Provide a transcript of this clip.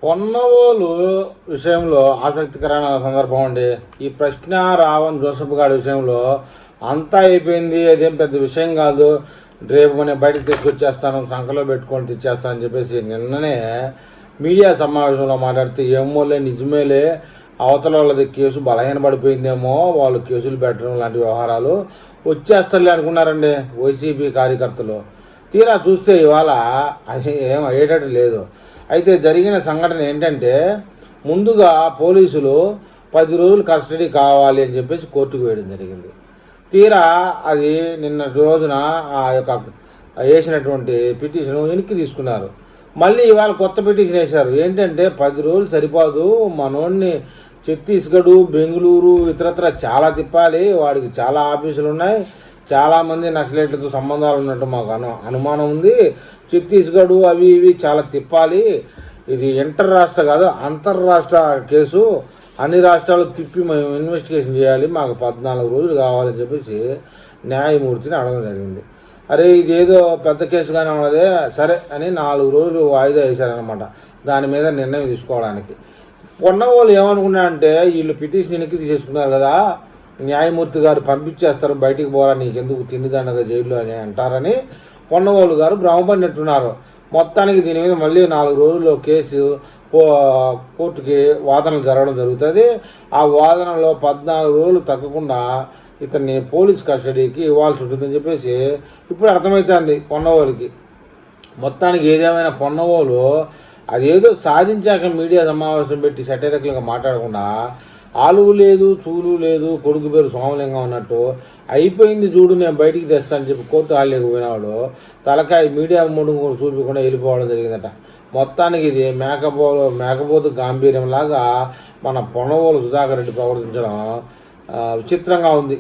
పొన్నవోలు విషయంలో ఆసక్తికరమైన సందర్భం అండి. ఈ ప్రశ్న రావణ్ జోసఫ్ గారి విషయంలో అంతా అయిపోయింది, అదేం పెద్ద విషయం కాదు, రేపు మనం బయటకు తీసుకొచ్చేస్తాను, సంఖలో పెట్టుకొని తెచ్చేస్తానని చెప్పేసి నిన్ననే మీడియా సమావేశంలో మాట్లాడితే ఏమోలే నిజమేలే, అవతల వాళ్ళది కేసు బలహీనపడిపోయిందేమో, వాళ్ళు కేసులు పెట్టడం లాంటి వ్యవహారాలు వచ్చేస్తారులే అనుకున్నారండి వైసీపీ కార్యకర్తలు. తీరా చూస్తే ఇవాళ అది ఏం అయ్యేటట్టు లేదు. అయితే జరిగిన సంఘటన ఏంటంటే, ముందుగా పోలీసులు 10 రోజులు కస్టడీ కావాలి అని చెప్పేసి కోర్టుకు వేయడం జరిగింది. తీరా అది నిన్న రోజున ఆ యొక్క వేసినటువంటి పిటిషన్ వెనక్కి తీసుకున్నారు. మళ్ళీ ఇవాళ కొత్త పిటిషన్ వేశారు. ఏంటంటే 10 రోజులు సరిపోదు, మనోడిని ఛత్తీస్గఢ్, బెంగళూరు ఇతరత్ర చాలా తిప్పాలి, వాడికి చాలా ఆఫీసులు ఉన్నాయి, చాలామంది నక్సలైట్లతో సంబంధాలు ఉన్నట్టు మాకు అనుమానం ఉంది, ఛత్తీస్గఢ్ అవి ఇవి చాలా తిప్పాలి, ఇది ఇంటర్ రాష్ట్ర కాదు అంతర్రాష్ట్ర కేసు, అన్ని రాష్ట్రాలు తిప్పి మేము ఇన్వెస్టిగేషన్ చేయాలి, మాకు 14 రోజులు కావాలని చెప్పేసి న్యాయమూర్తిని అడగడం జరిగింది. అరే ఇదేదో పెద్ద కేసుగానే ఉన్నదే, సరే అని 4 రోజులు వాయిదా వేశారనమాట దాని మీద నిర్ణయం తీసుకోవడానికి. పొన్నవాళ్ళు ఏమనుకున్నారంటే, వీళ్ళు పిటిషన్ వెనక్కి తీసేసుకున్నారు కదా, న్యాయమూర్తి గారు పంపించేస్తారు, బయటికి పోరా నీకెందుకు తిండిదండగా జైల్లో అని అంటారని పొన్నవాళ్ళు గారు భ్రమపడినట్టున్నారు. మొత్తానికి దీని మీద మళ్ళీ 4 రోజుల్లో కేసు కోర్టుకి వాదనలు జరగడం జరుగుతుంది. ఆ వాదనలో 14 రోజులు తగ్గకుండా ఇతన్ని పోలీస్ కస్టడీకి ఇవ్వాల్సి ఉంటుందని చెప్పేసి ఇప్పుడు అర్థమవుతుంది పొన్నవాళ్ళకి. మొత్తానికి ఏదేమైనా పొన్నవాళ్ళు అదేదో సాధించాక మీడియా సమావేశం పెట్టి సెటైరికల్గా మాట్లాడకుండా, ఆలువు లేదు చూలు లేదు కొడుకు పేరు సోమలింగం అన్నట్టు అయిపోయింది చూడు నేను బయటికి తెస్తానని చెప్పి కోర్టు హాల్లోకి పోయినాడు తలకాయ మీడియా మూడు చూపించకుండా వెళ్ళిపోవడం జరిగిందట. మొత్తానికి ఇది మేకపోతు గాంభీర్యంలాగా మన పొన్నవోలు సుధాకర్ రెడ్డి ప్రవర్తించడం విచిత్రంగా ఉంది.